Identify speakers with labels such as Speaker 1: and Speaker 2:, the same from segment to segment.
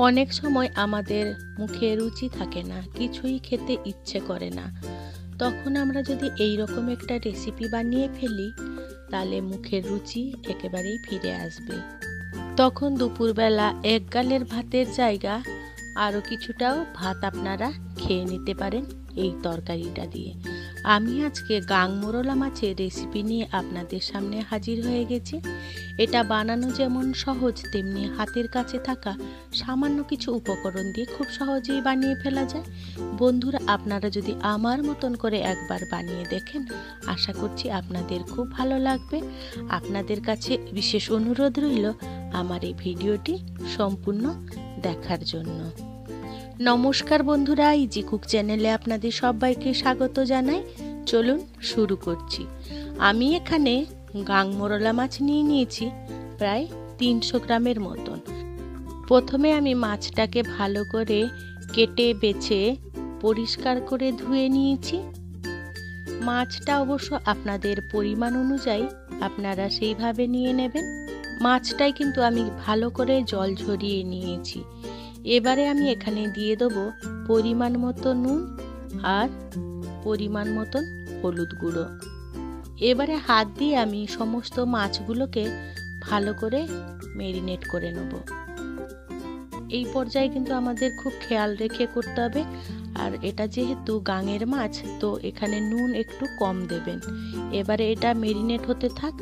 Speaker 1: অনেক সময় আমাদের মুখে রুচি থাকে না, কিছুই খেতে ইচ্ছে করে না। তখন আমরা যদি এই রকম একটা রেসিপি বানিয়ে ফেলি, তাহলে মুখের রুচি একেবারেই ফিরে আসবে। তখন দুপুরবেলা এক গালের ভাতের জায়গা আরও কিছুটাও ভাত আপনারা খেয়ে নিতে পারেন এই তরকারিটা দিয়ে। আমি আজকে গাংমোরলা মাছের রেসিপি নিয়ে আপনাদের সামনে হাজির হয়ে গেছি। এটা বানানো যেমন সহজ, তেমনি হাতের কাছে থাকা সামান্য কিছু উপকরণ দিয়ে খুব সহজেই বানিয়ে ফেলা যায়। বন্ধুরা, আপনারা যদি আমার মতন করে একবার বানিয়ে দেখেন, আশা করছি আপনাদের খুব ভালো লাগবে। আপনাদের কাছে বিশেষ অনুরোধ রইল আমার এই ভিডিওটি সম্পূর্ণ দেখার জন্য। নমস্কার বন্ধুরা, ইজি কুক চ্যানেলে আপনাদের সবাইকে স্বাগত জানাই। চলুন শুরু করছি। আমি এখানে গাংমোরলা মাছ নিয়ে নিয়েছি প্রায় 300 গ্রামের মতন। প্রথমে আমি মাছটাকে ভালো করে কেটে বেছে পরিষ্কার করে ধুয়ে নিয়েছি। মাছটা অবশ্য আপনাদের পরিমাণ অনুযায়ী আপনারা সেইভাবে নিয়ে নেবেন। মাছটাই কিন্তু আমি ভালো করে জল ঝরিয়ে নিয়েছি। এবারে আমি এখানে দিয়ে দেবো পরিমাণ মতো নুন আর পরিমাণ মতন হলুদ গুঁড়ো। এবারে হাত দিয়ে আমি সমস্ত মাছগুলোকে ভালো করে ম্যারিনেট করে নেব। এই পর্যায়ে কিন্তু আমাদের খুব খেয়াল রেখে করতে হবে। আর এটা যেহেতু গাঙের মাছ, তো এখানে নুন একটু কম দেবেন। এবারে এটা ম্যারিনেট হতে থাক।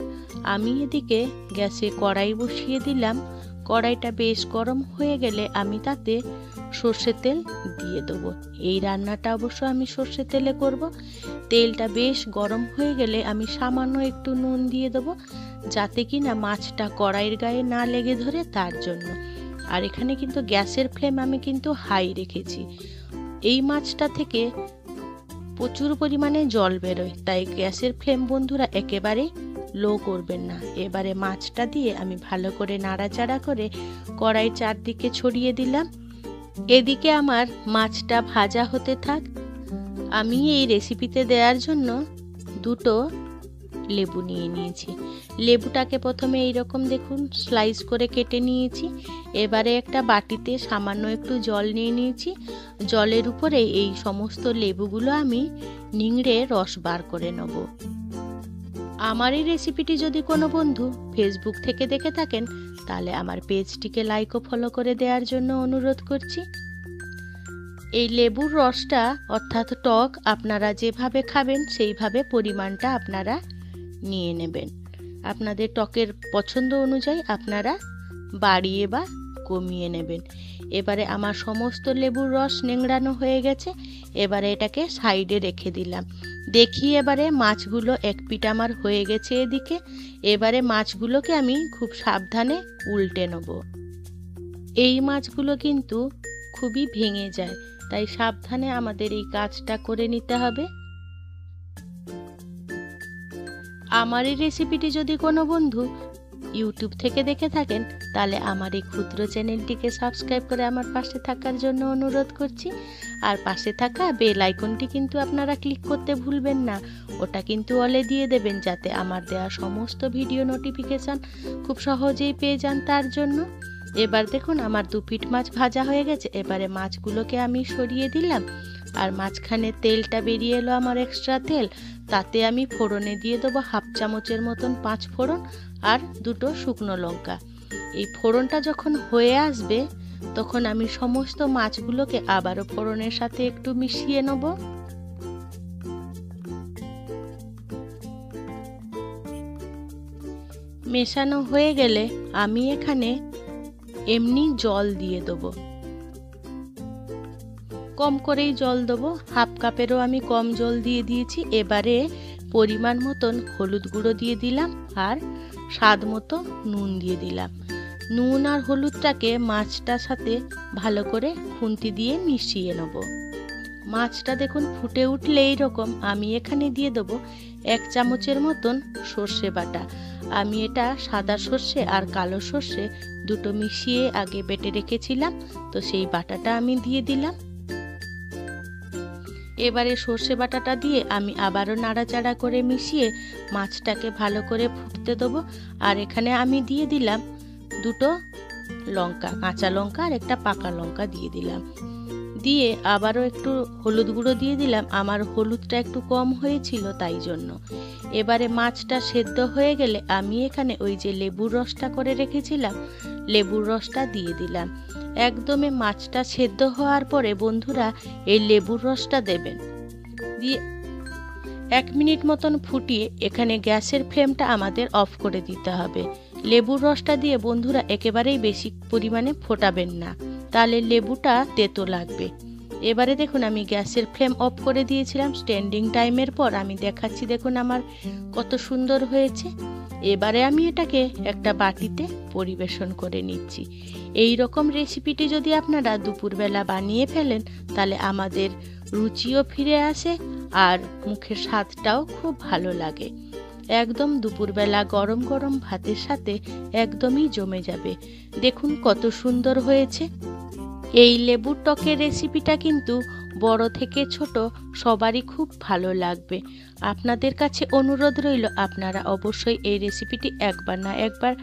Speaker 1: আমি এদিকে গ্যাসে কড়াই বসিয়ে দিলাম। কড়াইটা বেশ গরম হয়ে গেলে আমি তাতে সর্ষের তেল দিয়ে দেবো। এই রান্নাটা অবশ্য আমি সর্ষের তেলে করব। তেলটা বেশ গরম হয়ে গেলে আমি সামান্য একটু নুন দিয়ে দেবো, যাতে কি না মাছটা কড়াইয়ের গায়ে না লেগে ধরে, তার জন্য। আর এখানে কিন্তু গ্যাসের ফ্লেম আমি কিন্তু হাই রেখেছি। এই মাছটা থেকে প্রচুর পরিমাণে জল বেরোয়, তাই গ্যাসের ফ্লেম বন্ধুরা একেবারে লো করবেন না। এবারে মাছটা দিয়ে আমি ভালো করে নাড়াচাড়া করে কড়াই চারদিকে ছড়িয়ে দিলাম। এদিকে আমার মাছটা ভাজা হতে থাক। আমি এই রেসিপিতে দেওয়ার জন্য 2টো লেবু নিয়ে নিয়েছি। লেবুটাকে প্রথমে এইরকম দেখুন স্লাইস করে কেটে নিয়েছি। এবারে একটা বাটিতে সামান্য একটু জল নিয়ে নিয়েছি। জলের উপরে এই সমস্ত লেবুগুলো আমি নিংড়ে রস বার করে নেব। আমার এই রেসিপিটি যদি কোনো বন্ধু ফেসবুক থেকে দেখে থাকেন, তাহলে আমার পেজটিকে লাইক ও ফলো করে দেওয়ার জন্য অনুরোধ করছি। এই লেবুর রসটা অর্থাৎ টক আপনারা যেভাবে খাবেন সেইভাবে পরিমাণটা আপনারা নিয়ে নেবেন। আপনাদের টকের পছন্দ অনুযায়ী আপনারা বাড়িয়ে বা কমিয়ে নেবেন। এবারে আমার সমস্ত লেবুর রস নেংড়ানো হয়ে গেছে। এবারে এটাকে সাইডে রেখে দিলাম। দেখি এবারে মাছগুলো এক পিঠ আমার হয়ে গেছে এদিকে। এবারে মাছগুলোকে আমি খুব সাবধানে উল্টে নেব। এই মাছগুলো কিন্তু খুবই ভেঙে যায়, তাই সাবধানে আমাদের এই কাজটা করে নিতে হবে। আমার এই রেসিপিটি যদি কোনো বন্ধু ইউটিউব থেকে দেখে থাকেন, তাহলে আমার এই ক্ষুদ্র চ্যানেলটিকে সাবস্ক্রাইব করে আমার পাশে থাকার জন্য অনুরোধ করছি। আর পাশে থাকা বেল আইকনটি কিন্তু আপনারা ক্লিক করতে ভুলবেন না। ওটা কিন্তু অলে দিয়ে দেবেন, যাতে আমার দেওয়া সমস্ত ভিডিও নোটিফিকেশান খুব সহজেই পেয়ে যান, তার জন্য। এবার দেখুন আমার 2 পিঠ মাছ ভাজা হয়ে গেছে। এবারে মাছগুলোকে আমি সরিয়ে দিলাম। আর মাঝখানে তেলটা বেরিয়ে এলো আমার এক্সট্রা তেল, তাতে আমি ফোড়নে দিয়ে দেবো 1/2 চামচের মতন 5 ফোড়ন আর 2টো শুকনো লঙ্কা। এই ফোড়নটা যখন হয়ে আসবে, তখন আমি সমস্ত মাছগুলোকে আবারও ফোড়নের সাথে একটু মিশিয়ে নেব। মেশানো হয়ে গেলে আমি এখানে এমনি জল দিয়ে দেবো। কম করেই জল দেবো, 1/2 কাপেরও আমি কম জল দিয়ে দিয়েছি। এবারে পরিমাণ মতন হলুদ গুঁড়ো দিয়ে দিলাম আর স্বাদ মতো নুন দিয়ে দিলাম। নুন আর হলুদটাকে মাছটার সাথে ভালো করে খুন্তি দিয়ে মিশিয়ে নেব। মাছটা দেখুন ফুটে উঠলে এইরকম আমি এখানে দিয়ে দেবো 1 চামচের মতন সর্ষে বাটা। আমি এটা সাদা সর্ষে আর কালো সর্ষে দুটো মিশিয়ে আগে বেটে রেখেছিলাম, তো সেই বাটাটা আমি দিয়ে দিলাম। এবারে সর্ষে বাটাটা দিয়ে আমি আবারও নাড়াচাড়া করে মিশিয়ে মাছটাকে ভালো করে ফুটতে দেবো। আর এখানে আমি দিয়ে দিলাম 2টো লঙ্কা, কাঁচা লঙ্কা আর একটা পাকা লঙ্কা দিয়ে দিলাম। দিয়ে আবারও একটু হলুদ গুঁড়ো দিয়ে দিলাম, আমার হলুদটা একটু কম হয়েছিল তাই জন্য। এবারে মাছটা সেদ্ধ হয়ে গেলে আমি এখানে ওই যে লেবুর রসটা করে রেখেছিলাম, লেবুর রসটা দিয়ে দিলাম। একদমই মাছটা সেদ্ধ হওয়ার পরে বন্ধুরা এই লেবুর রসটা দেবেন। দিয়ে 1 মিনিট মতন ফুটিয়ে এখানে গ্যাসের ফ্লেমটা আমাদের অফ করে দিতে হবে। লেবুর রসটা দিয়ে বন্ধুরা একেবারেই বেশি পরিমাণে ফোটাবেন না, তাহলে লেবুটা তেতো লাগবে। এবারে দেখুন আমি গ্যাসের ফ্লেম অফ করে দিয়েছিলাম। স্ট্যান্ডিং টাইমের পর আমি দেখাচ্ছি, দেখুন আমার কত সুন্দর হয়েছে। এবারে আমি এটাকে একটা বাটিতে পরিবেশন করে নিচ্ছি। এই রকম রেসিপিটি যদি আপনারা দুপুরবেলা বানিয়ে ফেলেন তাহলে আমাদের রুচিও ফিরে আসে আর মুখের স্বাদটাও খুব ভালো লাগে। একদম দুপুরবেলা গরম গরম ভাতের সাথে একদমই জমে যাবে। দেখুন কত সুন্দর হয়েছে। এই লেবুর টকের রেসিপিটা কিন্তু বড় থেকে ছোট সবারই খুব ভালো লাগবে। আপনাদের কাছে অনুরোধ রইল, আপনারা অবশ্যই এই রেসিপিটি একবার না একবার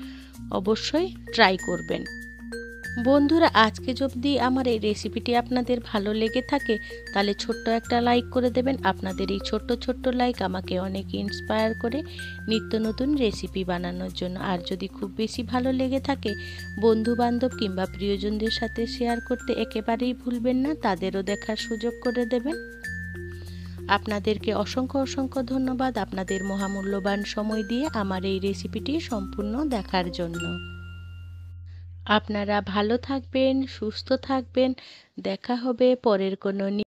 Speaker 1: অবশ্যই ট্রাই করবেন। বন্ধুরা আজকে যদি আমার এই রেসিপিটি আপনাদের ভালো লেগে থাকে তাহলে ছোট্ট একটা লাইক করে দেবেন। আপনাদের এই ছোট্ট ছোট্ট লাইক আমাকে অনেক ইন্সপায়ার করে নিত্য নতুন রেসিপি বানানোর জন্য। আর যদি খুব বেশি ভালো লেগে থাকে বন্ধু বান্ধব কিংবা প্রিয়জনদের সাথে শেয়ার করতে একেবারেই ভুলবেন না, তাদেরও দেখার সুযোগ করে দেবেন। আপনাদেরকে অসংখ্য অসংখ্য ধন্যবাদ আপনাদের মহামূল্যবান সময় দিয়ে আমার এই রেসিপিটি সম্পূর্ণ দেখার জন্য। আপনারা ভালো থাকবেন, সুস্থ থাকবেন। দেখা হবে পরের কোনো